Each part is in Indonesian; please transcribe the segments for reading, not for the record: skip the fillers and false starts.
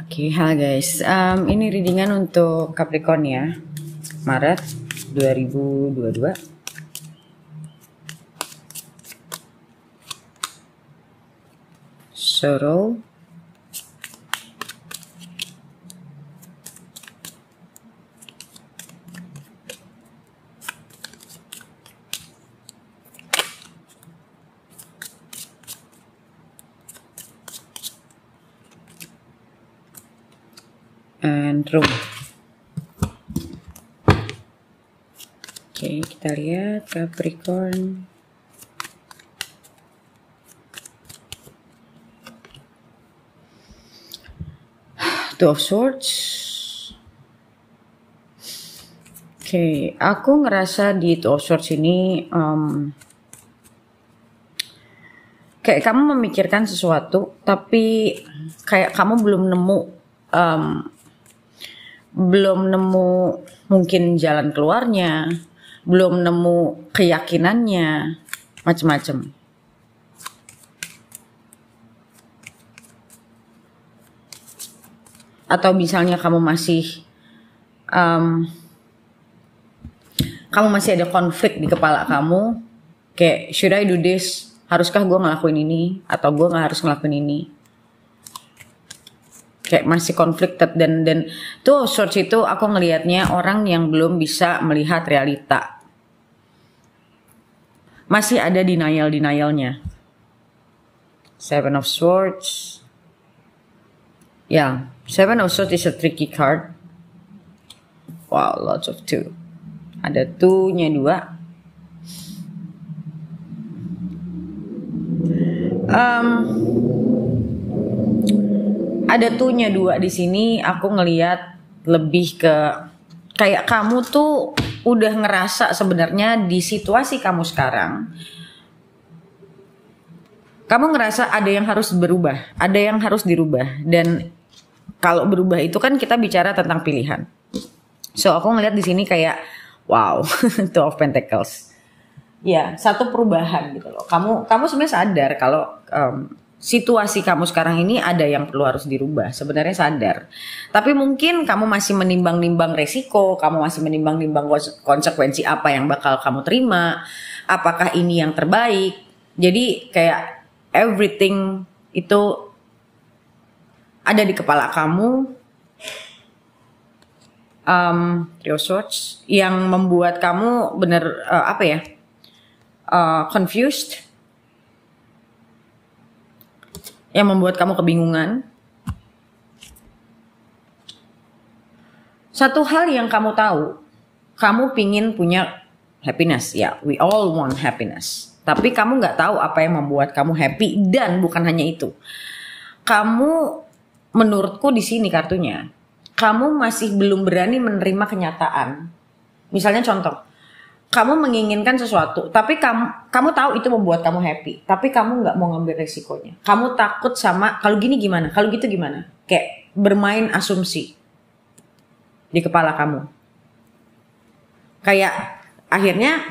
Oke, halo guys. Ini readingan untuk Capricorn ya, Maret 2022. Sorrow, and Room. Oke, kita lihat Capricorn. Two of Swords. Oke, aku ngerasa di Two of Swords ini kayak kamu memikirkan sesuatu, tapi kayak kamu belum nemu mungkin jalan keluarnya, belum nemu keyakinannya, macem-macem. Atau misalnya kamu masih ada konflik di kepala kamu, kayak should I do this? Haruskah gue ngelakuin ini atau gue nggak harus ngelakuin ini? Kayak masih conflicted dan tuh Swords itu aku ngelihatnya orang yang belum bisa melihat realita, masih ada denialnya. Seven of Swords, ya. Seven of Swords is a tricky card. Wow, lots of two. Ada two-nya 2. Ada two-nya 2 di sini. Aku ngelihat lebih ke kayak kamu tuh udah ngerasa sebenarnya di situasi kamu sekarang. Kamu ngerasa ada yang harus berubah, ada yang harus dirubah, dan kalau berubah itu kan kita bicara tentang pilihan. So aku ngeliat di sini kayak wow, Two of Pentacles. Ya, satu perubahan gitu loh. Kamu sebenarnya sadar kalau situasi kamu sekarang ini ada yang perlu harus dirubah. Sebenarnya sadar. Tapi mungkin kamu masih menimbang-nimbang resiko, kamu masih menimbang-nimbang konsekuensi apa yang bakal kamu terima. Apakah ini yang terbaik? Jadi kayak everything itu ada di kepala kamu. Three of Swords yang membuat kamu bener confused, yang membuat kamu kebingungan. Satu hal yang kamu tahu, kamu pingin punya happiness, ya, we all want happiness. Tapi kamu nggak tahu apa yang membuat kamu happy, dan bukan hanya itu. Kamu, menurutku di sini kartunya, kamu masih belum berani menerima kenyataan. Misalnya contoh, kamu menginginkan sesuatu, tapi kamu tahu itu membuat kamu happy, tapi kamu nggak mau ngambil resikonya. Kamu takut sama kalau gini gimana, kalau gitu gimana. Kayak bermain asumsi di kepala kamu. Kayak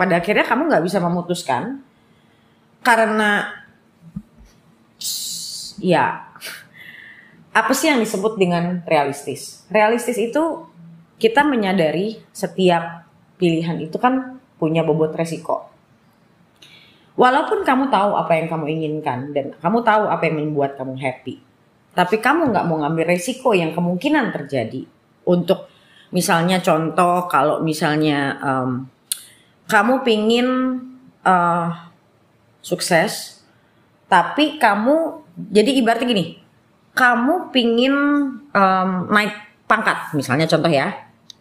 pada akhirnya kamu nggak bisa memutuskan karena ya. Apa sih yang disebut dengan realistis? Realistis itu kita menyadari setiap pilihan itu kan punya bobot resiko. Walaupun kamu tahu apa yang kamu inginkan dan kamu tahu apa yang membuat kamu happy, tapi kamu nggak mau ngambil resiko yang kemungkinan terjadi. Untuk misalnya contoh, kalau misalnya kamu pingin sukses, tapi kamu jadi ibaratnya gini. Kamu pingin naik pangkat, misalnya contoh ya.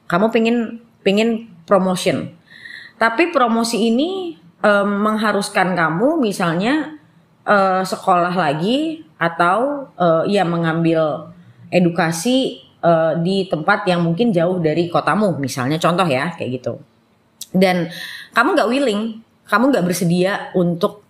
Kamu pingin promotion. Tapi promosi ini mengharuskan kamu misalnya sekolah lagi atau mengambil edukasi di tempat yang mungkin jauh dari kotamu, misalnya contoh ya, kayak gitu. Dan kamu nggak willing, kamu nggak bersedia untuk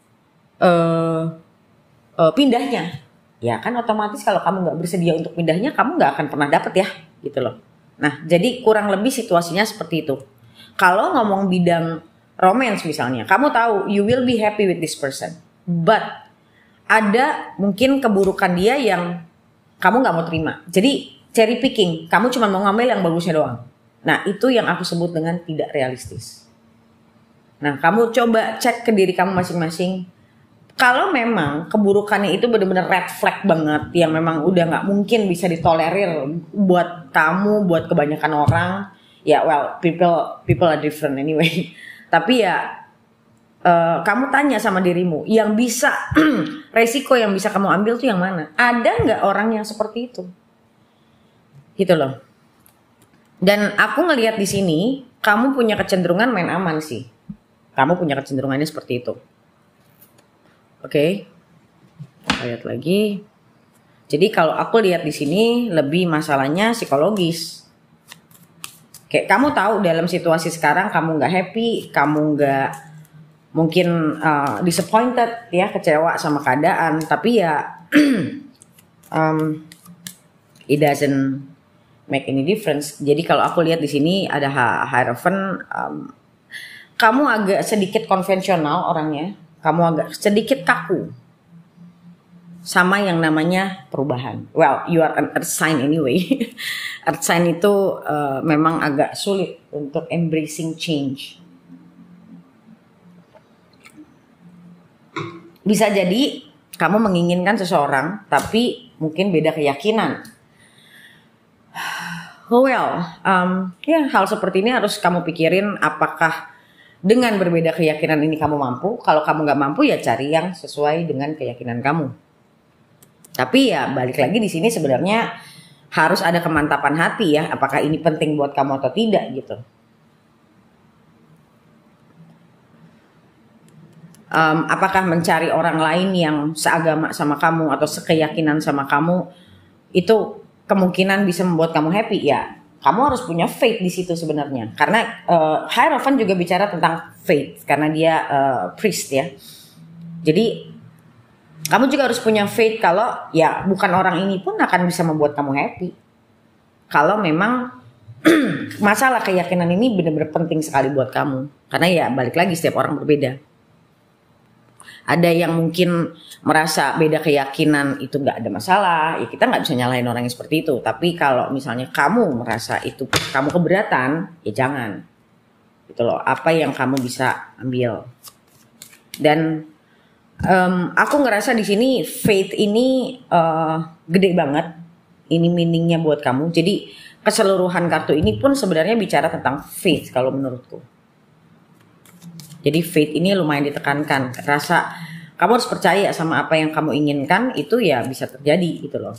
pindahnya. Ya kan otomatis kalau kamu nggak bersedia untuk pindahnya, kamu nggak akan pernah dapet ya, gitu loh. Nah, jadi kurang lebih situasinya seperti itu. Kalau ngomong bidang romance misalnya, kamu tahu you will be happy with this person, but ada mungkin keburukan dia yang kamu nggak mau terima. Jadi cherry picking, kamu cuma mau ngambil yang bagusnya doang. Nah itu yang aku sebut dengan tidak realistis. Nah kamu coba cek ke diri kamu masing-masing. Kalau memang keburukannya itu benar-benar red flag banget, yang memang udah nggak mungkin bisa ditolerir buat kamu, buat kebanyakan orang, ya well people are different anyway. Tapi ya kamu tanya sama dirimu, yang bisa resiko yang bisa kamu ambil tuh yang mana? Ada nggak orang yang seperti itu? Gitu loh. Dan aku ngelihat di sini, kamu punya kecenderungan main aman sih. Kamu punya kecenderungannya seperti itu. Oke, lihat lagi. Jadi kalau aku lihat di sini lebih masalahnya psikologis. Kayak kamu tahu dalam situasi sekarang kamu nggak happy, kamu nggak mungkin disappointed ya, kecewa sama keadaan. Tapi ya it doesn't make any difference. Jadi kalau aku lihat di sini ada Hierophant, kamu agak sedikit konvensional orangnya. Kamu agak sedikit kaku sama yang namanya perubahan. Well, you are an earth sign anyway. Earth sign itu memang agak sulit untuk embracing change. Bisa jadi kamu menginginkan seseorang, tapi mungkin beda keyakinan. Well, ya hal seperti ini harus kamu pikirin, apakah dengan berbeda keyakinan ini kamu mampu. Kalau kamu nggak mampu ya cari yang sesuai dengan keyakinan kamu. Tapi ya balik lagi di sini sebenarnya harus ada kemantapan hati ya. Apakah ini penting buat kamu atau tidak gitu. Apakah mencari orang lain yang seagama sama kamu atau sekeyakinan sama kamu itu kemungkinan bisa membuat kamu happy ya. Kamu harus punya faith di situ sebenarnya. Karena Hierophant juga bicara tentang faith karena dia priest ya. Jadi kamu juga harus punya faith kalau ya bukan orang ini pun akan bisa membuat kamu happy. Kalau memang masalah keyakinan ini benar-benar penting sekali buat kamu. Karena ya balik lagi setiap orang berbeda. Ada yang mungkin merasa beda keyakinan itu nggak ada masalah, ya kita nggak bisa nyalahin orang yang seperti itu. Tapi kalau misalnya kamu merasa itu kamu keberatan, ya jangan. Gitu loh, apa yang kamu bisa ambil. Dan aku ngerasa di sini faith ini gede banget. Ini meaningnya buat kamu. Jadi keseluruhan kartu ini pun sebenarnya bicara tentang faith kalau menurutku. Jadi faith ini lumayan ditekankan. Rasa kamu harus percaya sama apa yang kamu inginkan itu ya bisa terjadi gitu loh.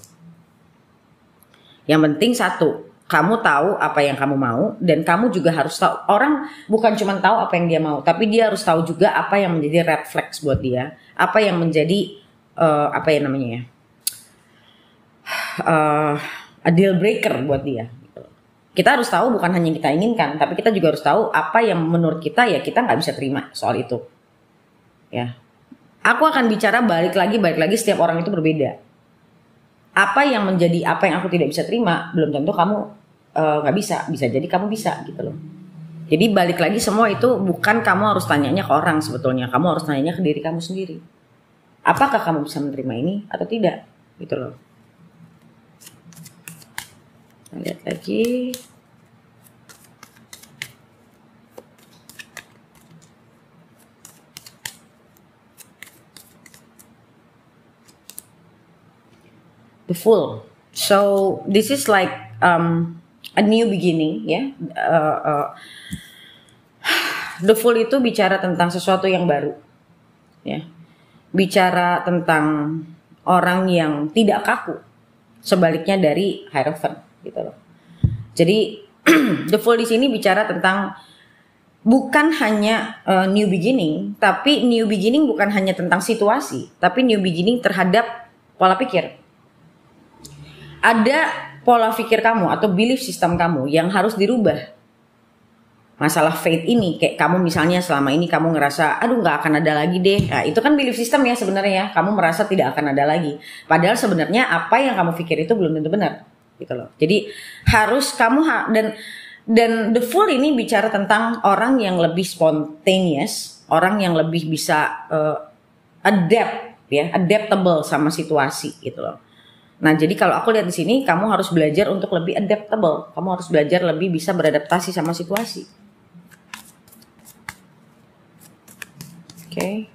Yang penting satu, kamu tahu apa yang kamu mau dan kamu juga harus tahu. Orang bukan cuma tahu apa yang dia mau, tapi dia harus tahu juga apa yang menjadi red flags buat dia, apa yang menjadi apa ya namanya ya, a deal breaker buat dia. Kita harus tahu bukan hanya yang kita inginkan, tapi kita juga harus tahu apa yang menurut kita ya kita nggak bisa terima soal itu. Ya, aku akan bicara balik lagi setiap orang itu berbeda. Apa yang menjadi apa yang aku tidak bisa terima belum tentu kamu nggak bisa jadi kamu bisa gitu loh. Jadi balik lagi semua itu bukan kamu harus tanyanya ke orang sebetulnya, kamu harus tanyanya ke diri kamu sendiri. Apakah kamu bisa menerima ini atau tidak gitu loh. Lihat lagi. The Fool. So this is like a new beginning ya. The Fool itu bicara tentang sesuatu yang baru. Ya. Bicara tentang orang yang tidak kaku. Sebaliknya dari Hierophant. Gitu loh. Jadi The Fool di sini bicara tentang bukan hanya new beginning, tapi new beginning bukan hanya tentang situasi, tapi new beginning terhadap pola pikir. Ada pola pikir kamu atau belief system kamu yang harus dirubah. Masalah faith ini, kayak kamu misalnya selama ini kamu ngerasa, aduh nggak akan ada lagi deh. Nah, itu kan belief system ya sebenarnya. Kamu merasa tidak akan ada lagi. Padahal sebenarnya apa yang kamu pikir itu belum tentu benar. Gitu loh. Jadi harus kamu dan The Fool ini bicara tentang orang yang lebih spontaneous, orang yang lebih bisa adapt ya, adaptable sama situasi gitu loh. Nah, jadi kalau aku lihat di sini, kamu harus belajar untuk lebih adaptable. Kamu harus belajar lebih bisa beradaptasi sama situasi. Oke.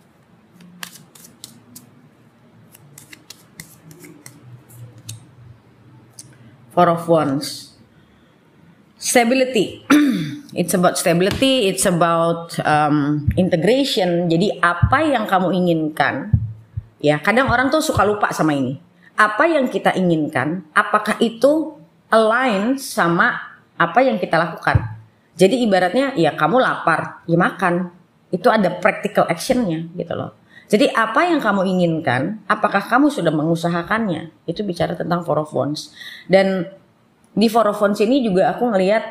Four of Wands. Stability. It's about stability, it's about integration. Jadi apa yang kamu inginkan, ya kadang orang tuh suka lupa sama ini. Apa yang kita inginkan, apakah itu align sama apa yang kita lakukan? Jadi ibaratnya, ya kamu lapar, ya makan. Itu ada practical actionnya gitu loh. Jadi apa yang kamu inginkan, apakah kamu sudah mengusahakannya? Itu bicara tentang Four of Wands. Dan di Four of Wands ini juga aku ngelihat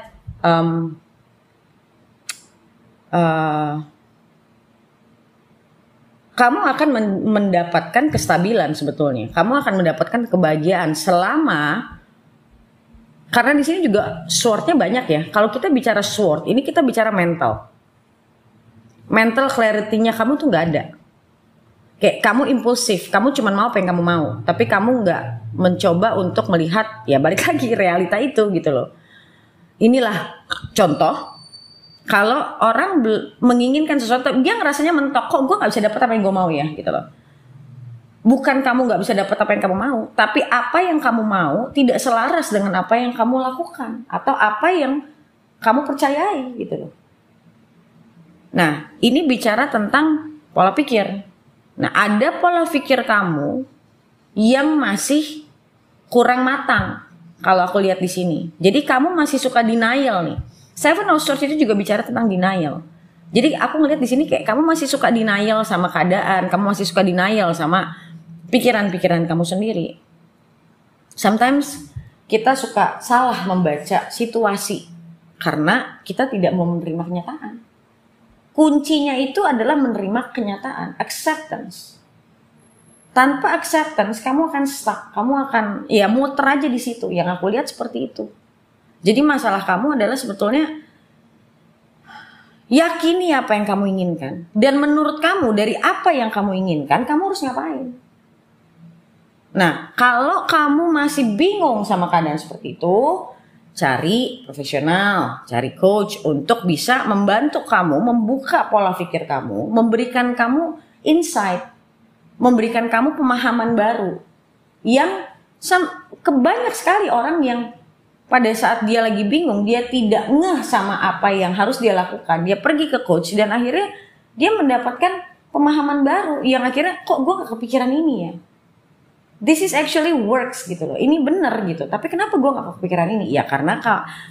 kamu akan mendapatkan kestabilan sebetulnya. Kamu akan mendapatkan kebahagiaan selama, karena di sini juga swordnya banyak ya. Kalau kita bicara sword, ini kita bicara mental. Mental clarity-nya kamu tuh nggak ada. Kayak kamu impulsif, kamu cuma mau apa yang kamu mau, tapi kamu nggak mencoba untuk melihat, ya balik lagi realita itu gitu loh. Inilah contoh. Kalau orang menginginkan sesuatu, dia ngerasanya mentok, kok gue gak bisa dapat apa yang gue mau ya gitu loh. Bukan kamu gak bisa dapat apa yang kamu mau, tapi apa yang kamu mau tidak selaras dengan apa yang kamu lakukan. Atau apa yang kamu percayai gitu loh. Nah, ini bicara tentang pola pikir. Nah, ada pola pikir kamu yang masih kurang matang. Kalau aku lihat di sini. Jadi kamu masih suka denial nih. Seven of Swords itu juga bicara tentang denial. Jadi aku ngeliat di sini kayak kamu masih suka denial sama keadaan, kamu masih suka denial sama pikiran-pikiran kamu sendiri. Sometimes kita suka salah membaca situasi karena kita tidak mau menerima kenyataan. Kuncinya itu adalah menerima kenyataan, acceptance. Tanpa acceptance kamu akan stuck, kamu akan ya muter aja di situ. Yang aku lihat seperti itu. Jadi masalah kamu adalah sebetulnya yakini apa yang kamu inginkan. Dan menurut kamu dari apa yang kamu inginkan, kamu harus ngapain? Nah, kalau kamu masih bingung sama keadaan seperti itu, cari profesional, cari coach untuk bisa membantu kamu, membuka pola pikir kamu, memberikan kamu insight, memberikan kamu pemahaman baru. Yang banyak sekali orang yang pada saat dia lagi bingung, dia tidak ngeh sama apa yang harus dia lakukan. Dia pergi ke coach dan akhirnya dia mendapatkan pemahaman baru yang akhirnya kok gue gak kepikiran ini ya. This is actually works gitu loh. Ini bener gitu. Tapi kenapa gue gak kepikiran ini? Ya karena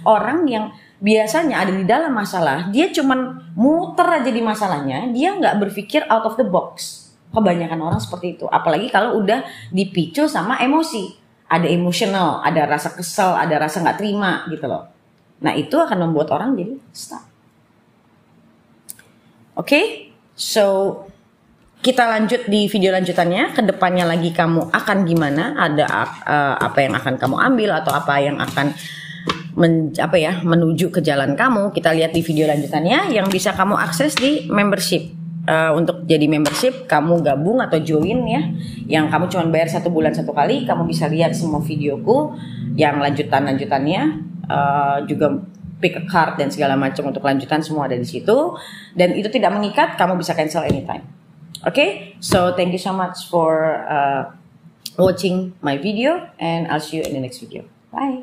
orang yang biasanya ada di dalam masalah, dia cuman muter aja di masalahnya, dia gak berpikir out of the box. Kebanyakan orang seperti itu. Apalagi kalau udah dipicu sama emosi. Ada emosional, ada rasa kesel, ada rasa nggak terima gitu loh. Nah itu akan membuat orang jadi stuck. Oke, so kita lanjut di video lanjutannya. Kedepannya lagi kamu akan gimana? Ada apa yang akan kamu ambil atau apa yang akan menuju ke jalan kamu? Kita lihat di video lanjutannya yang bisa kamu akses di membership. Untuk jadi membership kamu gabung atau join ya, yang kamu cuma bayar 1 bulan 1 kali, kamu bisa lihat semua videoku yang lanjutannya, juga pick a card dan segala macam untuk lanjutan semua ada di situ, dan itu tidak mengikat, kamu bisa cancel anytime. Okay, so thank you so much for watching my video and I'll see you in the next video. Bye.